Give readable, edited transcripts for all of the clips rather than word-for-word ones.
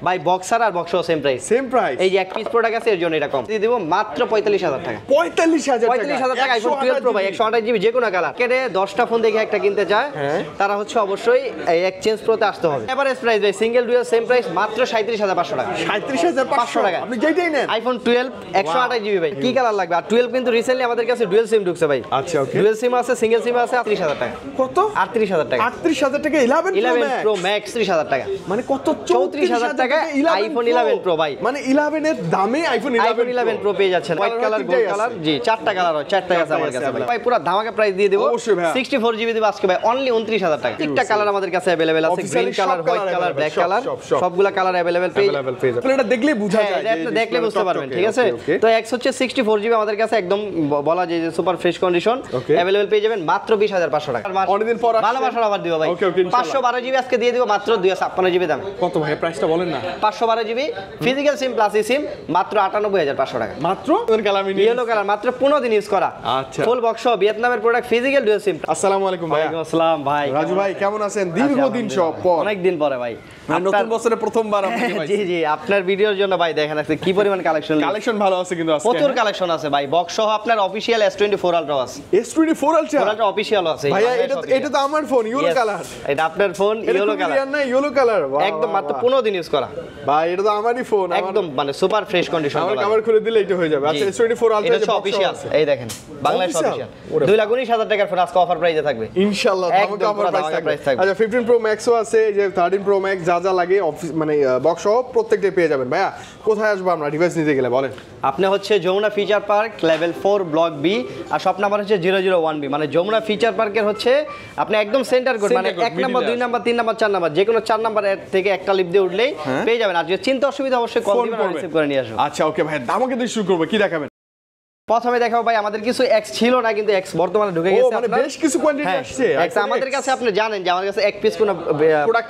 ভাই বক্সার আর বক্সও same price. এই যে এক পিস প্রোডাক্ট আছে এর জন্য এটা কম দিয়ে দিব মাত্র 45000 টাকা। 45000 টাকা আইফোন 12 প্রো ভাই 128 জিবি যে কোনো কালার। কেটে 10টা ফোন দেখে একটা কিনতে চায় তারা হচ্ছে অবশ্যই এই এক্সচেঞ্জ প্রোতে আসতে হবে। এভারেজ প্রাইস ভাই সিঙ্গেল ডুয়াল সেম প্রাইস মাত্র 37500 টাকা। 37500 টাকা আপনি যেটাই নেন। আইফোন 12 128 জিবি ভাই কি কালার লাগবে? আর 12 কিন্তু রিসেন্টলি আমাদের কাছে ডুয়াল সিম ঢুকছে ভাই। আচ্ছা ওকে ডুয়াল সিম আছে সিঙ্গেল সিম আছে 38000 টাকা। কত? 38000 টাকা। 38000 টাকা 11 প্রো ম্যাক্স 30000 টাকা। মানে কত? 34000 টাকা আইফোন 11 প্রো ভাই। মানে 11 এর দামে আইফোন 11 প্রো পেয়ে যাচ্ছেন। হোয়াইট কালার গোল্ড কালার জি চারটা কালার হয় চারটা আছে আমার কাছে ভাই। ভাই পুরো ধামাকা প্রাইস দিয়ে দেব 64 জিবি দেব আজকে ভাই অনলি 29000 টাকা। একটা কালার আমাদের কাছে अवेलेबल আছে green colour white colour black colour সবগুলা কালার अवेलेबल পেয়ে যাবেন। এটা দেখলে বোঝা যায় এটা দেখলে বুঝতে পারবেন ঠিক আছে। তো এক্স হচ্ছে 64 জিবি আমাদের কাছে একদম বলা যায় যে সুপার ফ্রেশ কন্ডিশন अवेलेबल পেয়ে যাবেন মাত্র 20500 টাকা। অনেকদিন পর ভালোবাসার আবার দিব ভাই 512 জিবি আজকে দিয়ে দিব মাত্র 256 জিবি দাম। কত ভাই প্রাইসটা বলেন না? 512 জিবি ফিজিক্যাল সিম প্লাস সিম মাত্র 98500 টাকা। মাত্র ইয়েলো কালার মাত্র 15 দিন ইউজ করা। আচ্ছা ফুল বক্স ভিয়েতনামের প্রোডাক্ট ফিজিক্যাল ডুয়াল সিম। আসসালামু আলাইকুম ভাই। ওয়ালাইকুম আসসালাম ভাই। রাজু ভাই কেমন আছেন? দীর্ঘদিন পর অনেক দিন পরে ভাই নতুন বছরে প্রথমবার আপনাকে ভাই। জি জি আপনার ভিডিওর জন্য ভাই দেখেন আজকে কি পরিমাণ কালেকশন ভালো আছে কিন্তু আজকে প্রচুর কালেকশন আছে ভাই। বক্স সহ আপনার অফিশিয়াল S24 আলট্রা আছে। S24 আলট্রা অফিশিয়াল আছে ভাই। এটা তো আমার ফোন ইয়েলো কালার। এটা আপনার ফোন ইয়েলো কালার না ইয়েলো কালার একদম মাত্র 15 দিন ইউজ করা ভাই। এটা তো আমারই ফোন একদম মানে সুপার ফ্রেশ কন্ডিশন। আমার কভার খুলে দিলে এটা হয়ে যাবে। আচ্ছা S24 আলট্রা এটা অফিশিয়াল এই দেখেন বাংলাদেশ অফিশিয়াল 2,19,000 টাকার ফোন আজকে অফার প্রাইসে থাকবে ইনশাআল্লাহ। ধামাকা অফার প্রাইস থাকবে। আচ্ছা 15 প্রো ম্যাক্সও আছে যে 13 প্রো ম্যাক্স যা লাগে মানে বক্স সহ প্রত্যেকটা পেয়ে যাবেন। ভাইয়া কোথায় আসবো আমরা ডিভাইস নিতে গেলে বলেন? আপনি হচ্ছে Jamuna future park level 4 block B আর শপ নাম্বার হচ্ছে 001B মানে যমুনা ফিচার পার্কের হচ্ছে আপনি একদম সেন্টার কোড মানে 1 নাম্বার 2 নাম্বার 3 নাম্বার 4 নাম্বার যে কোনো 4 নাম্বার থেকে একটা লিফট দিয়ে উঠলেই পেয়ে যাবেন। আর যদি চিন্তা অসুবিধা অবশ্যই কল দিবেন আর রিসিভ করে নিয়ে আসুন। আচ্ছা ওকে ভাই দামাকে দিয়ে শুরু করব। কি দেখাবেন? প্রথমে দেখাবো ভাই আমাদের কিছু এক্স ছিল না কিন্তু এক্স বর্তমানে ঢুকে গেছে। মানে বেশ কিছু কোয়ান্টিটি আসছে এক্স আমাদের কাছে। আপনি জানেন যে আমার কাছে এক পিস কোনো প্রোডাক্ট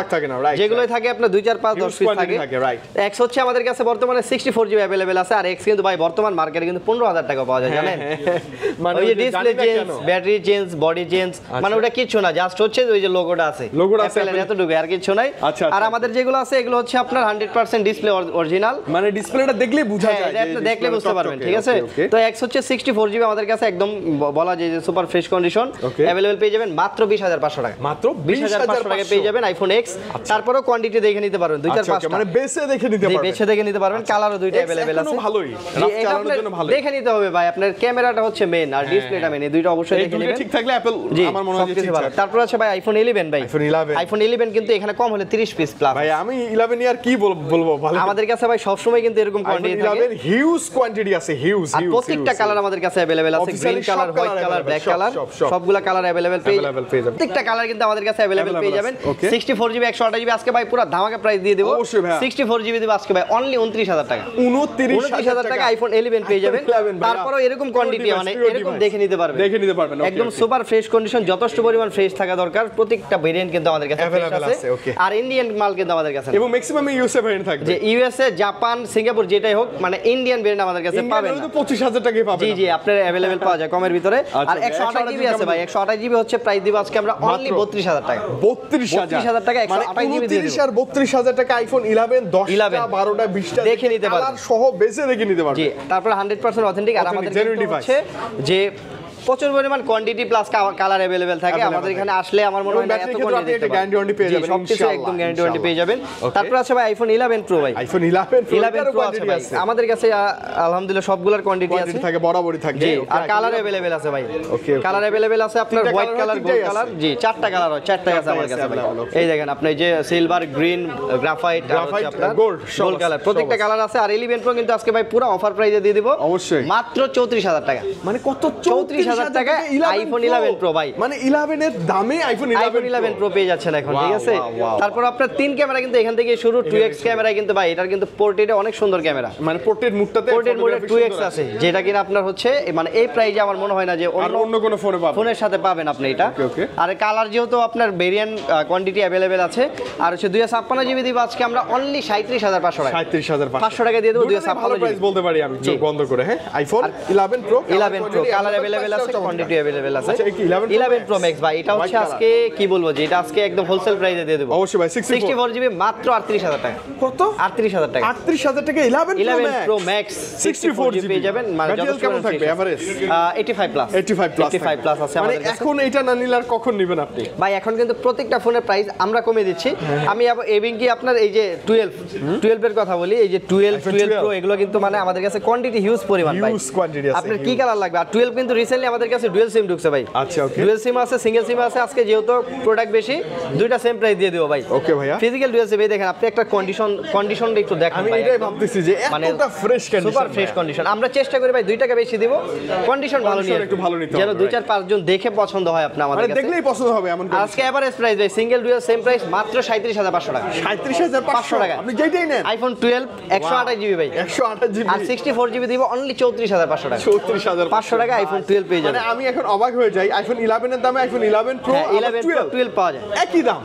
থাকে না রাইট। যেগুলোই থাকে আপনার 2 4 5 10 পিস থাকে রাইট। এক্স হচ্ছে আমাদের কাছে বর্তমানে 64 জিবি अवेलेबल আছে। আর এক্স কিন্তু ভাই বর্তমান মার্কেটে কিন্তু 15000 টাকা পাওয়া যায় জানেন। মানে ওই যে display change battery change body change মানে ওটা কিছু না জাস্ট হচ্ছে ওই যে লোগোটা আছে অ্যাপেলের এতটুকু আর কিছু নাই। আর আমাদের যেগুলো আছে এগুলো হচ্ছে আপনার 100% ডিসপ্লে অরিজিনাল। মানে ডিসপ্লেটা দেখলেই বোঝা যায় এটা আপনি দেখলে বুঝতে পারবেন ঠিক আছে। তো এক্স হচ্ছে 64 জিবি আমাদের কাছে একদম বলা যায় যে সুপার ফ্রেশ কন্ডিশন अवेलेबल পেয়ে যাবেন মাত্র 20500 টাকা। মাত্র 20500 টাকা পেয়ে যাবেন আইফোন এক্স। তারপরেও কোয়ান্টিটি দেখে নিতে পারবেন 2 4 5 মানে বেসে দেখে নিতে পারবেন। কালারও দুইটা अवेलेबल আছে। ভালোই রাফ চালানোর জন্য ভালো দেখে নিতে হবে ভাই। আপনার ক্যামেরাটা হচ্ছে মেইন আর ডিসপ্লেটা মেইন। এই দুইটা অবশ্যই দেখে নেবেন। ঠিক থাকলে অ্যাপল আমার মনে হয় যে ঠিক আছে। তারপর আছে ভাই আইফোন 11 ভাই। আইফোন 11 কিন্তু এখানে কম হলে 30 পিস প্লাস। ভাই আমি 11 ইয়ার কি বলবো ভালো। আমাদের কাছে ভাই সব সময় কিন্তু এরকম কোয়ান্টিটি থাকে। 11 হিউজ কোয়ান্টিটি আছে হিউজ। আর প্রত্যেকটা কালার আমাদের কাছে अवेलेबल আছে green colour white colour black colour সবগুলা কালার अवेलेबल পেয়ে যাবেন। প্রত্যেকটা কালার কিন্তু আমাদের কাছে अवेलेबल পেয়ে যাবেন। 64 জিবি 128 জিবি আজকে ভাই পুরো ধামাকা প্রাইস দিয়ে দেব। 64 জিবি দেব আজকে ভাই অনলি 29000 টাকা। 29000 টাকা আইফোন 11 পেয়ে যাবেন। তারপরও এরকম কোয়ান্টিটি মানে এরকম দেখে নিতে পারবেন একদম সুপার ফ্রেশ কন্ডিশন যথেষ্ট পরিমাণ ফ্রেশ থাকা দরকার। প্রত্যেকটা ভেরিয়েন্ট কিন্তু আমাদের কাছে अवेलेबल আছে। আর ইন্ডিয়ান মাল কিন্তু আমাদের কাছে এবং ম্যাক্সিমাম ইউএসএ ভেরিয়েন্ট থাকবে। যে ইউএসএ জাপান সিঙ্গাপুর যেটাই হোক মানে ইন্ডিয়ান ভেরিয়েন্ট আমাদের কাছে পাবেন না। 25000 টাকায় পাবেন। জি জি আপনার अवेलेबल পাওয়া যায় কমের ভিতরে। আর 128 জিবি আছে ভাই 128 জিবি হচ্ছে প্রাইস দিব আজকে আমরা অনলি 32000 টাকা। 32000 টাকা 128 জিবি দিয়ে 30 আর 32000 টাকা আইফোন 11 10টা 12টা 20টা দেখে নিতে পারবেন। কালার সহ বেসে দেখে নিতে পারবেন। জি তারপর 100% অথেন্টিক। আর আমাদের হচ্ছে যে প্রচুর পরিমাণ কোয়ান্টিটি প্লাস কালার अवेलेबल থাকে। আমাদের এখানে আসলে আমার মনে হয় না এত কোয়ান্টিটি একটা গ্যারান্টি ওয়ারেন্টি পেয়ে যাবেন সবকিছু একদম গ্যারান্টি ওয়ারেন্টি পেয়ে যাবেন। তারপর আছে ভাই আইফোন 11 প্রো ভাই। আইফোন 11 প্রো আছে ভাই আমাদের কাছে আলহামদুলিল্লাহ সবগুলোর কোয়ান্টিটি আছে থাকে বরাবরই থাকে। আর কালার अवेलेबल আছে ভাই। কালার अवेलेबल আছে আপনার হোয়াইট কালার গোল্ড কালার জি চারটা কালার হয় চারটা আছে আমার কাছে। এই দেখেন আপনি যে সিলভার গ্রিন গ্রাফাইট আর হচ্ছে আপনার গোল্ড কালার প্রত্যেকটা কালার আছে। আর 11 প্রো কিন্তু আজকে ভাই পুরো অফার প্রাইসে দিয়ে দিব অবশ্যই মাত্র 34000 টাকা। মানে কত? 34000 টাকা আইফোন 11 প্রো ভাই। মানে 11 এর দামে আইফোন 11 প্রো পেয়ে যাচ্ছেন এখন ঠিক আছে। তারপর আপনার তিন ক্যামেরা কিন্তু এখান থেকে শুরু 2x ক্যামেরা কিন্তু ভাই এটার কিন্তু পোর্ট্রেটে অনেক সুন্দর ক্যামেরা। মানে পোর্ট্রেট মুডটাতে পোর্ট্রেট মোডে 2x আছে যেটা কিনা আপনার হচ্ছে মানে এই প্রাইসে আমার মনে হয় না যে অন্য কোনো ফোনের সাথে পাবেন আপনি এটা। আর কালার যেহেতু আপনার ভেরিয়েন্ট কোয়ান্টিটি अवेलेबल আছে। আর হচ্ছে 256 জিবি দিব আজকে আমরা অনলি 37500 টাকা। 37500 টাকা দিয়ে দেব 256 ভালো প্রাইস বলতে পারি আমি চোখ বন্ধ করে। হ্যাঁ আইফোন 11 প্রো কালার अवेलेबल আছে আছে, কোয়ান্টিটি अवेलेबल আছে। আচ্ছা, এই কি 11 Pro Max ভাই, এটা হচ্ছে আজকে কি বলবো যে এটা আজকে একদম হোলসেল প্রাইসে দিয়ে দেব। অবশ্যই ভাই, 64 জিবি মাত্র 38000 টাকা। কত? 38000 টাকা। 38000 টাকা 11 Pro Max 64 জিবি পেয়ে যাবেন। মানে যত কেমন থাকবে এভারেজ? 85 প্লাস 85 প্লাস আছে মানে আমাদের কাছে। এখন এটা না নিলে আর কখন নেবেন আপনি? ভাই এখন কিন্তু প্রত্যেকটা ফোনের প্রাইস আমরা কমিয়ে দিচ্ছি। আমি এবং কি আপনার এই যে 12 এর কথা বলি, এই যে 12 Pro এগুলো কিন্তু মানে আমাদের কাছে কোয়ান্টিটি হিউজ পরিমাণ ভাই। হিউজ কোয়ান্টিটি আছে। আপনার কি কালার লাগবে? আর 12 কিন্তু রিসেন্টলি আমাদের কাছে ডুয়াল সিম ঢুকছে ভাই। আচ্ছা, ওকে। ডুয়াল সিম আছে, সিঙ্গেল সিম আছে। আজকে যেহেতু প্রোডাক্ট বেশি, দুইটা সেম প্রাইস দিয়ে দেব ভাই। ওকে ভাইয়া। ফিজিক্যাল ডুয়াল সিম এই দেখেন, আপনি একটা কন্ডিশনটা একটু দেখেন আমি ভাই। এটাই ভাবতেছি যে এতটা fresh condition, super fresh condition. আমরা চেষ্টা করি ভাই 2 টাকা বেশি দিব, কন্ডিশন ভালো নিয়ে একটু ভালো নিতে হবে, যেন 2-4-5 জন দেখে পছন্দ হয় আপনি আমাদের মানে কাছে। দেখলেই পছন্দ হবে এমন করে। আজকে এভারেজ প্রাইস ভাই সিঙ্গেল ডুয়াল সেম প্রাইস মাত্র 37500 টাকা। 37500 টাকা। আপনি যেটাই নেন। আইফোন 12 128 জিবি ভাই, 128 জিবি আর 64 জিবি দিব অনলি 34500 টাকা। 34500 টাকা আইফোন 12 পেয়ে যাবেন। মানে আমি এখন অবাক হয়ে যাই, আইফোন 11 এর দামে আইফোন 11 Pro 12 পাওয়া যায় একই দাম।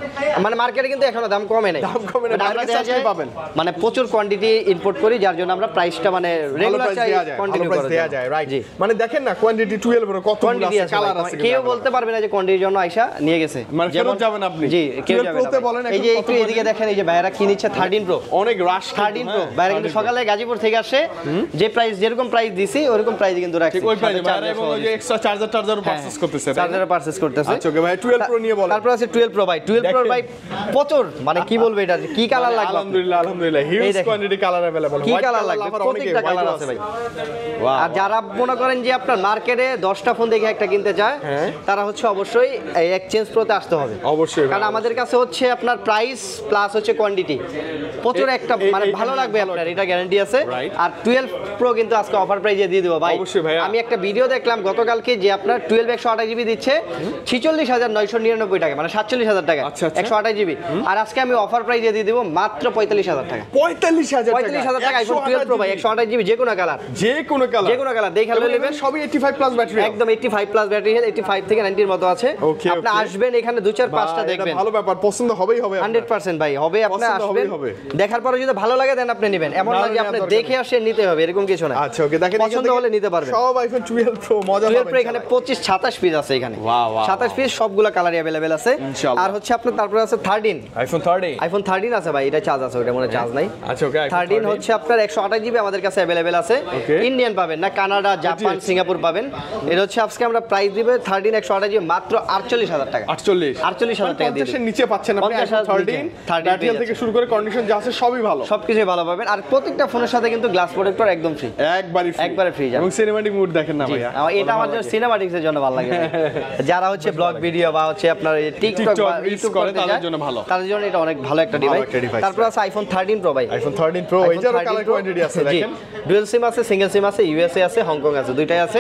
মানে মার্কেটে কিন্তু এখনো দাম কমে নাই। দাম কমে নাই, But আমরা বাইরে দেখা সার্চে যায় পাবেন। মানে প্রচুর কোয়ান্টিটি ইম্পোর্ট করি, যার জন্য আমরা প্রাইসটা মানে রেগুলার চাই, কন্টিনিউ ভালো করা দেয়া যায়, রাইট। মানে দেখেন না কোয়ান্টিটি 12 এর কত কোয়ান্টিটি আছে, কালার আছে। কেউ বলতে পারবে না যে কোয়ান্টিটির জন্য আয়শা নিয়ে গেছে। মানে ফেরত যাবেন আপনি? জি, কেউ 12 যাবে Pro তে না। বলেন এই যে একটু এদিকে দেখেন, এই যে ভাইরা কি নিচ্ছে 13 Pro, অনেক রাশ 13 Pro ভাইরা কিন্তু সকালে গাজীপুর থেকে আসে, যে প্রাইস যেরকম প্রাইস দিছি ওরকম প্রাইস কিন্তু রাখছি। ওই প্রাইসে ভাইরা এবং ওই যে এক্সট্রা চার্জার পারচেজ করতেছে, চার্জার পারচেজ করতেছে। আচ্ছা ওকে ভাই, 12 Pro নিয়ে বলেন। তারপর আছে 12 Pro ভাই, 12 Pro ভাই প্রচুর মানে কি বলবো, এটা কি কালার লাগবে? আলহামদুলিল্লাহ হিউজ কোয়ান্টিটি কালার अवेलेबल। কি কালার লাগবে? প্রত্যেকটা কালার আছে ভাই। আর যারা মনে করেন যে আপনার মার্কেটে 10টা ফোন দেখে একটা কিনতে চায়, তারা হচ্ছে অবশ্যই এই এক্সচেঞ্জ প্রোতে আসতে হবে। অবশ্যই, কারণ আমাদের কাছে হচ্ছে আপনার প্রাইস প্লাস হচ্ছে কোয়ান্টিটি প্রচুর একটা মানে ভালো লাগবে আপনার, এটা গ্যারান্টি আছে। আর 12 Pro কিন্তু আজকে অফার প্রাইসে দিয়ে দেব ভাই। অবশ্যই ভাই। আমি একটা ভিডিও দেখলাম গতকালকে যে আপনার 12 128 জিবি দিচ্ছে 46999 টাকা, মানে 47000 টাকা 128 জিবি। আর আজকে আমি অফার প্রাইসে দিয়ে দেব মাত্র 45000 টাকা। 45000 টাকা আইফোন 12 Pro ভাই, 128 জিবি, যে কোনো কালার, যে কোনো কালার দেখে নেবেন। সবই 85 প্লাস ব্যাটারি, একদম 85 প্লাস ব্যাটারি, 85 থেকে 90 এর মতো আছে। আপনি আসবেন এখানে 2-4-5টা দেখবেন, ভালো ব্যাপার, পছন্দ হবেই হবে 100% ভাই হবে। আপনি আসবেন, দেখার পরে যদি ভালো লাগে দেন আপনি নেবেন, এমন না যে আপনি দেখে আসেন নিতে হবে এরকম কিছু না। আচ্ছা ওকে, দেখেন পছন্দ হলে নিতে পারবেন। সব আইফোন 12 Pro মজা পাবেন। 12 Pro এখানে 25-27 পিস আছে, এখানে 27 পিস, সবগুলা কালারই अवेलेबल আছে। আর হচ্ছে আপনার তারপরে আছে 13 আইফোন 13 আছে ভাই, এটা চার্জ আছে, ওটা মনে চার্জ নাই। আচ্ছা ওকে, 13 হচ্ছে আপনার 128 জিবি আমাদের কাছে अवेलेबल আছে। ইন্ডিয়ান পাবেন না, কানাডা, জাপান, সিঙ্গাপুর পাবেন। এটা হচ্ছে আজকে আমরা প্রাইস দিবে 13 128 জিবি মাত্র 48000 টাকা। 48000 টাকা দিয়ে 50 এর নিচে পাচ্ছেন আপনি। 13 থেকে শুরু করে কন্ডিশন যা আছে সবই ভালো, সবকিছুই ভালো পাবেন। আর প্রত্যেকটা ফোনের সাথে কিন্তু গ্লাস প্রোটেক্টর একদম ফ্রি, একবারে ফ্রি। এবং সিনেম্যাটিক মোড দেখেন না ভাইয়া, এটা আমার জন্য সিনেম্যাটিক্স এর জন্য ভালো লাগে। যারা হচ্ছে ব্লগ ভিডিও বা হচ্ছে আপনার টিকটক বা ইউটিউব করে তাদের জন্য ভালো, তাদের জন্য এটা অনেক ভালো একটা ডিভাইস। তারপর আছে আইফোন 13 Pro ভাই, আইফোন 13 Pro এটারও কালার কোয়ান্টিটি আছে দেখেন। ডুয়াল সিম আছে, সিঙ্গেল সিম আছে, ইউএসএ আছে, হংকং আছে, দুইটাই আছে।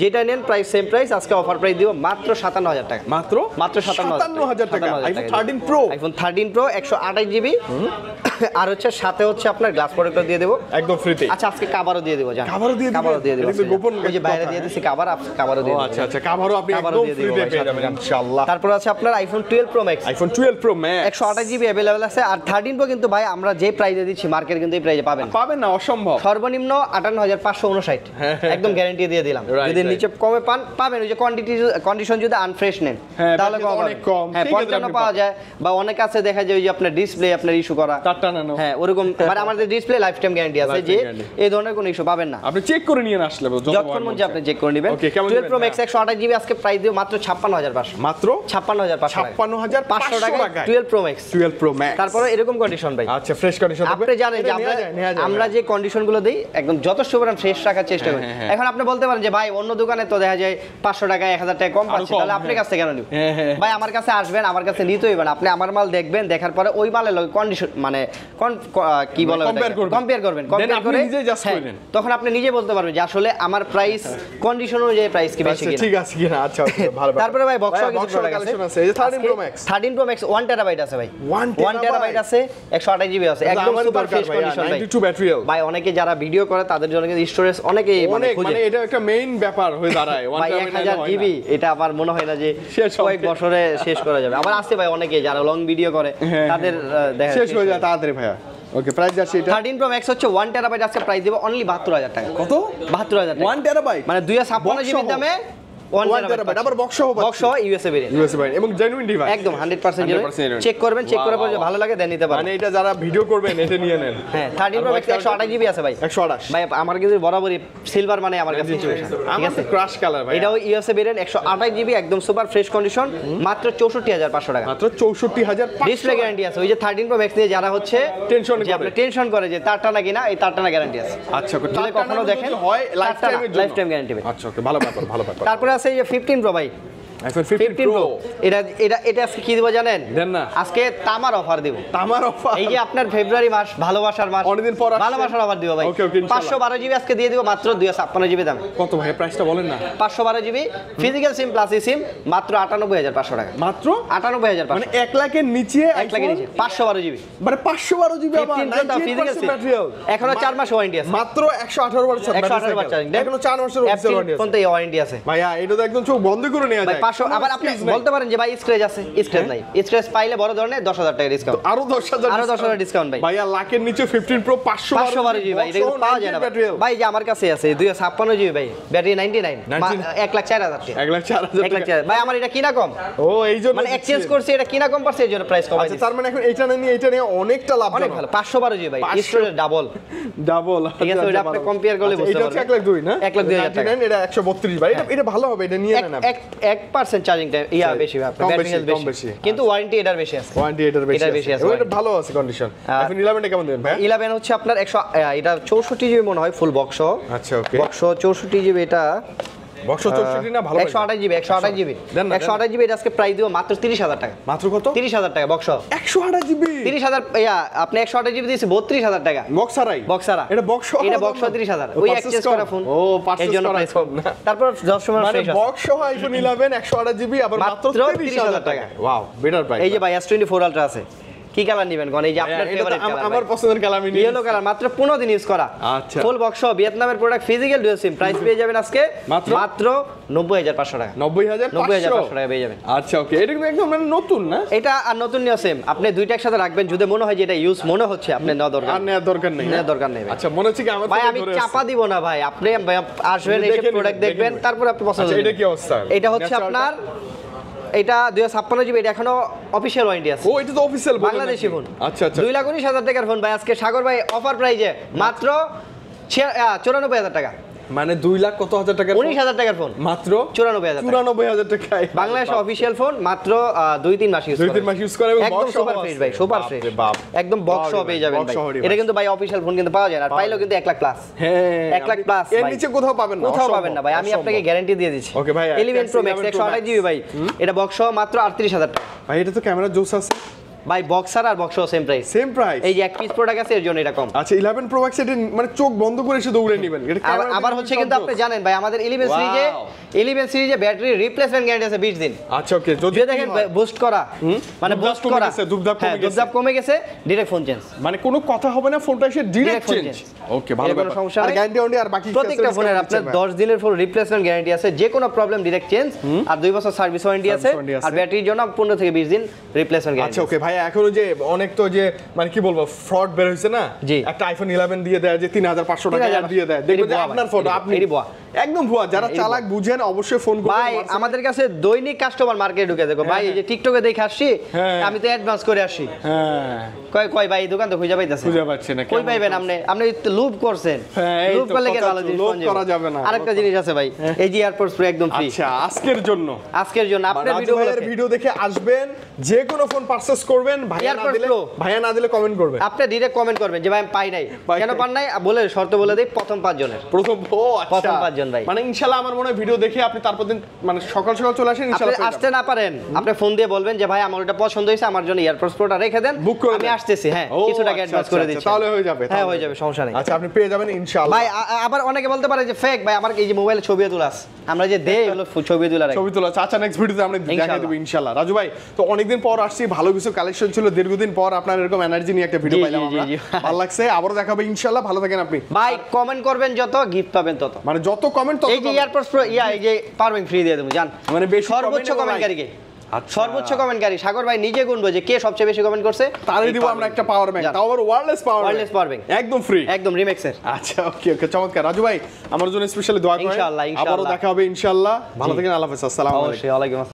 যেটা নেন প্রাইস সেম প্রাইস, আজকে অফার প্রাইস দিব মাত্র 57000 টাকা। মাত্র 57000 টাকা iPhone 13 Pro, iPhone 13 Pro 128 GB. আর হচ্ছে সাথে হচ্ছে আপনার গ্লাস প্রোটেক্টর দিয়ে দেব একদম ফ্রিতে। আচ্ছা আজকে কভারও দিয়ে দেব, জান কভারও দিয়ে দেব, এটা গোপন, ওই যে বাইরে দিয়ে দিছি কভার, কভারও দিয়ে দেব। আচ্ছা কভারও আপনি একদম ফ্রিতে পেয়ে যাবেন ইনশাআল্লাহ। তারপর আছে আপনার iPhone 12 Pro Max, 128 GB available আছে। আর 13 Pro কিন্তু ভাই আমরা যে প্রাইসে দিচ্ছি মার্কেট কিন্তু এই প্রাইসে পাবেন না, অসম্ভব। সর্বনিম্ন 58559, একদম গ্যারান্টি দিয়ে দিলাম। যদি নিচে কমে পাবেন, ওই যে কন্ডিশন যদি আনফ্রেশ নেন তাহলে অনেক কম, 55 পাওয়া যায়। বা অনেক আছে দেখা যায় ওই যে আপনার ডিসপ্লে আপনার ইস্যু করা, হ্যাঁ ওরকম, মানে আমাদের ডিসপ্লে লাইফ টাইম গ্যারান্টি আছে, যে এই ধরনের কোনো ইস্যু পাবেন না। আপনি চেক করে নিয়ে আসলে যতক্ষণ মধ্যে আপনি চেক করে নেবেন। 12 Pro Max 128 জিবি আজকে প্রাইস দিও মাত্র 56500, মাত্র 56500 টাকা 12 Pro Max। তারপরে এরকম কন্ডিশন ভাই, আচ্ছা ফ্রেশ কন্ডিশন আপনি জানেন যে আমরা যে কন্ডিশনগুলো দেই একদম যথেষ্ট পরিমাণ ফ্রেশ রাখার চেষ্টা করি। এখন আপনি বলতে পারেন যে ভাই অন্য দোকানে তো দেখা যায় 500 টাকা 1000 টাকা কম পাচ্ছি, তাহলে আপনার কাছে কেন নিব? ভাই আমার কাছে আসবেন, আমার কাছে নিতে হইবে না, আপনি আমার মাল দেখবেন, দেখার পরে ওই মালের কন্ডিশন মানে কি বলে কম্পেয়ার করবেন, কম্পেয়ার করে তখন আপনি নিজে বলতে পারবেন যে আসলে আমার প্রাইস কন্ডিশন অনুযায়ী প্রাইস কি বেশি কিনা, ঠিক আছে কিনা। আচ্ছা ভালো। তারপরে ভাই বক্স কালেকশন আছে, এই যে 13 Pro Max 1 টেরাবাইট আছে ভাই, 1 টেরাবাইট আছে, 128 জিবি আছে, একদম সুপার ফ্রেশ কন্ডিশন ভাই, 92 ব্যাটারি ভাই। অনেকে যারা ভিডিও করে তাদের জন্য কিন্তু স্টোরেজ অনেকে মানে এটা একটা মেইন ব্যাপার হয়ে দাঁড়ায়। 1000 জিবি এটা আবার মনে হয় না যে কয়েক বছরে শেষ করা যাবে। আবার আছে ভাই অনেকে যারা লং ভিডিও করে তাদের দেখা শেষ হয়ে যায় তাড়াতাড়ি ভাইয়া। ওকে প্রাইস যাচ্ছে এটা 13 Pro Max হচ্ছে 1 টেরাবাইট আজকে প্রাইস দেব অনলি 72000 টাকা। কত? 72000 টাকা 1 টেরাবাইট মানে 256 জিবি দামে 1 টেরাবাইট আবার বক্স সহ ইউএসএ ভেরিয়েন্ট এবং জেনুইন ডিভাইস একদম 100% জেনুইন চেক করবেন চেক করার পর যদি ভালো লাগে দেন নিতে পারেন মানে এটা যারা ভিডিও করবেন এটা নিয়ে নেন হ্যাঁ 13 প্রো ম্যাক্স 128 জিবি আছে ভাই 128 ভাই আমার কাছে বরাবরই সিলভার মানে আমার কাছে সিচুয়েশন ঠিক আছে ক্রাশ কালার ভাই এটাও ইউএসএ ভেরিয়েন্ট 128 জিবি একদম সুপার ফ্রেশ কন্ডিশন মাত্র 64500 টাকা মাত্র 64500 ডিসপ্লে গ্যারান্টি আছে ওই যে 13 প্রো ম্যাক্স নিয়ে যারা হচ্ছে টেনশন করে যে তারটা না কিনা এই তারটা না গ্যারান্টি আছে আচ্ছা ওকে যদি কখনো দেখেন হয় লাইফ টাইম গ্যারান্টি আচ্ছা ওকে ভালো ব্যাপার তারপরে আছে এই যে 15 প্রো ভাই iPhone 15 Pro এটা আজকে কি দিব জানেন দেন না আজকে তামার অফার দিব তামার অফার এই যে আপনার ফেব্রুয়ারি মাস ভালোবাসার মাস অনেকদিন পর ভালোবাসার অফার দিব ভাই ওকে 512 জিবি আজকে দিয়ে দিব মাত্র 256 জিবি দাম কত ভাই প্রাইসটা বলেন না 512 জিবি ফিজিক্যাল সিম প্লাস সিম মাত্র 98500 টাকা মাত্র 98500 মানে 1 লাখের নিচে 1 লাখের নিচে 512 জিবি মানে 512 জিবি আবার 98% ম্যাটেরিয়াল এখনো 4 মাস ওয়ারেন্টি আছে মাত্র 118 বার এখনো 4 মাসের ওয়ারেন্টি আছে ভাইয়া এটা তো একদম চোখ বন্ধ করে নেওয়া যায় 500 আবার আপনি বলতে পারেন যে ভাই স্ক্র্যাচ আছে স্ক্র্যাচ নাই স্ক্র্যাচ পাইলে বড় ধরনের 10000 টাকা ডিসকাউন্ট আরো 10000 ডিসকাউন্ট ভাই ভাইয়া লাখের নিচে 15 প্রো 512 জিবি ভাই এটা পাওয়া যায় না ভাই যে আমার কাছে আছে 256 জিবি ভাই ব্যাটারি 99 1,04,000 1,04,000 ভাই আমার এটা কিনা কম ও এইজন্য মানে এক্সচেঞ্জ করছি এটা কিনা কম পারছে এইজন্য প্রাইস কমাই আচ্ছা তার মানে এখন এটা নিয়ে অনেকটা লাভ অনেক ভালো 512 জিবি ভাই স্টোরেজ ডাবল ঠিক আছে ওটা আপনি কম্পেয়ার করলে বুঝতে পারবেন এটা 1 লাখ 2 না 1 লাখ 2000 টাকা এটা 132 ভাই এটা ভালো হবে এটা নিয়ে নেন 1% চার্জিং টাইম বেশি ভাই ব্যাটারি হেলথ বেশি কিন্তু ওয়ারেন্টি এটার বেশি আছে এটা ভালো আছে কন্ডিশন এখন 11 এ কেমন দেন ভাই 11 হচ্ছে আপনার 100 এটা 64 জিবি মনে হয় ফুল বক্স আচ্ছা ওকে বক্স 64 জিবি এটা বক্স 64 না ভালো 128 জিবি 128 জিবি এটা আজকে প্রাইস দিব মাত্র 30000 টাকা মাত্র কত 30000 টাকা বক্স 128 জিবি 30000 আপনি 128 জিবি দিয়েছি 32000 টাকা বক্সারা এটা বক্স 30000 ওই এক্সচেঞ্জ করা ফোন ও পারচেজ করা ফোন তারপর 10 সময় ফ্রেশ আছে বক্স সহ আইফোন 11 128 জিবি আবার মাত্র 30000 টাকা ওয়াও বেটার প্রাইস এই যে ভাই S24 আলট্রা আছে কি কালার নেবেন কোন এই যে আপনার ফেভারিট কালার আমার পছন্দের কালার আমি ইয়েলো কালার মাত্র 15 দিন ইউজ করা আচ্ছা ফুল বক্স ভিয়েতনামের product physical dual SIM price পেয়ে যাবেন আজকে মাত্র 90500 টাকা 90500 টাকা পেয়ে যাবেন আচ্ছা ওকে এটা কিন্তু একদম মানে নতুন না এটা আর নতুন নিউ সিম আপনি দুইটা একসাথে রাখবেন যদি মনে হয় যে এটা ইউজ মনে হচ্ছে আপনি নেওয়া দরকার নেই আচ্ছা মনে হচ্ছে কি আমার ভাই আমি চাপা দিব না ভাই আপনি আসবেন এসে প্রোডাক্ট দেখবেন তারপর আপনি পছন্দ আচ্ছা এটা কি অবস্থা এটা হচ্ছে আপনার এটা 256 জিবি এটা এখনো অফিশিয়াল ওয়ারেন্টি আছে ও এটা তো অফিশিয়াল বাংলাদেশি ফোন আচ্ছা 2,19,000 টাকার ফোন ভাই আজকে সাগর ভাই অফার প্রাইজে মাত্র 94000 টাকা মানে 2 লাখ কত হাজার টাকা 19000 টাকার ফোন মাত্র 94000 টাকায় বাংলাদেশ অফিশিয়াল ফোন মাত্র 2-3 মাস ইউজ করে এবং একদম সুপার ফ্রেশ ভাই সুপার ফ্রেশ একদম বক্স সহ পেয়ে যাবেন ভাই এটা কিন্তু ভাই অফিশিয়াল ফোন কিন্তু পাওয়া যায় না আর পাইলেও কিন্তু 1 লাখ প্লাস হ্যাঁ 1 লাখ প্লাস এর নিচে কোথাও পাবেন না ভাই আমি আপনাকে গ্যারান্টি দিয়ে দিচ্ছি ওকে ভাই 11 প্রো ম্যাক্স 128 জিবি ভাই এটা বক্স সহ মাত্র 38000 টাকা ভাই এটা তো ক্যামেরা জোস আছে ভাই বক্সার আর বক্স সেম প্রাইস এই যে এক পিস প্রোডাক্ট আছে এর জন্য এটা কম আচ্ছা 11 প্রো ম্যাক্স এটা মানে চোখ বন্ধ করে এসে দৌড়ে নেবেন এটা আবার হচ্ছে কিন্তু আপনি জানেন ভাই আমাদের 11 সিরিজে ব্যাটারি রিপ্লেসমেন্ট গ্যারান্টি আছে 20 দিন আচ্ছা ওকে যদি দেখেন বুস্ট করা মানে বুস্ট করা দুবদাপ কমে গেছে ডাইরেক্ট ফোন চেঞ্জ মানে কোনো কথা হবে না ফোনটা এসে ডাইরেক্ট চেঞ্জ ওকে ভালো কোনো সমস্যা আর গ্যারান্টি অনলি আর বাকি প্রত্যেকটা ফোনের আপনার 10 দিনের ফুল রিপ্লেসমেন্ট গ্যারান্টি আছে যে কোনো প্রবলেম ডাইরেক্ট চেঞ্জ আর 2 বছর সার্ভিস ওয়ারেন্টি আছে আর ব্যাটারির জন্য 15 থেকে 20 দিন রিপ্লেসমেন্ট গ্যারান্টি আচ্ছা ওকে ভাই এখনো যে অনেক তো যে মানে কি বলবো ফ্রড বের হইছে না একটা আইফোন 11 দিয়ে দেয় যে 3500 টাকা দিয়ে দেয় দেখবেন যে আপনার ফটো আপনি একদম ভুয়া যারা চালাক বুঝেন অবশ্যই ফোন করবেন ভাই আমাদের কাছে দৈনিক কাস্টমার মার্কেটে ঢুকে দেখো ভাই এই যে টিকটকে দেখে আসছি আমি তো অ্যাডভান্স করে আসি হ্যাঁ কয় ভাই এই দোকান তো খুঁজে পাইতাছেন খুঁজে পাচ্ছেন না কই পাইবেন আপনি লুপ করছেন লুপ করলে কি ভালো জিনিস লুপ করা যাবে না আরেকটা জিনিস আছে ভাই এই যে এয়ারপোর্টস প্রো একদম ফ্রি আচ্ছা আজকের জন্য আপনি ভিডিও দেখে আসবেন যে কোনো ফোন পারচেজ করবেন ভাইয়া না দিলে কমেন্ট করবেন আপনি ডাইরেক্ট কমেন্ট করবেন যে ভাই আমি পাই নাই কেন পান নাই বলে শর্ত বলে দেই প্রথম 5 জনের প্রথম প্রথম 5 জন ভাই মানে ইনশাআল্লাহ আমার মনে হয় ভিডিও দেখে আপনি তারপর দিন মানে সকাল চলে আসেন ইনশাআল্লাহ আপনি আসতে না পারেন আপনি ফোন দিয়ে বলবেন যে ভাই আমার এটা পছন্দ হয়েছে আমার জন্য এয়ারপোর্টস প্রোটা রেখে দেন আমি আসতেছি হ্যাঁ কিছু টাকা অ্যাডভান্স করে দিচ্ছি তাহলে হয়ে যাবে হ্যাঁ হয়ে যাবে সমস্যা নেই আচ্ছা আপনি পেয়ে যাবেন ইনশাআল্লাহ ভাই আবার অনেকে বলতে পারে যে ফেক ভাই আমার এই যে মোবাইলে ছবি তোলাস আমরা যে দেই এগুলো ছবি তোলা আচ্ছা নেক্সট ভিডিওতে আমরা দেখাই দেব ইনশাআল্লাহ রাজু ভাই তো অনেকদিন পর আসছি ভালো কিছু কালেকশন ছিল দীর্ঘদিন পর আপনার এরকম এনার্জি নিয়ে একটা ভিডিও পাইলাম আমরা ভালো লাগছে আবারো দেখাবো ইনশাআল্লাহ ভালো থাকেন আপনি ভাই কমেন্ট করবেন যত গিফট পাবেন তত মানে যত কমেন্ট তত এই যে এয়ারপোর্টস প্রো এই যে পাওয়ার ব্যাংক ফ্রি দিয়ে দেব জান মানে বেশি সর্বোচ্চ কমেন্টকারীকে সর্বোচ্চ কমেন্টকারী সাগর ভাই নিজে গুনবো যে কে সবচেয়ে বেশি কমেন্ট করছে, তারই দিব আমরা একটা পাওয়ার ব্যাংক, তাও আবার ওয়্যারলেস পাওয়ার ব্যাংক একদম ফ্রি, একদম রিমেক্সের। আচ্ছা ওকে ওকে, চমৎকার। রাজু ভাই আমার জন্য স্পেশালি দোয়া করেন, ইনশাআল্লাহ আবারও দেখা হবে ইনশাআল্লাহ। ভালো থাকেন, আল্লাহ হাফেজ, আসসালামু আলাইকুম। অবশ্যই, ওয়ালাইকুম আসসালাম।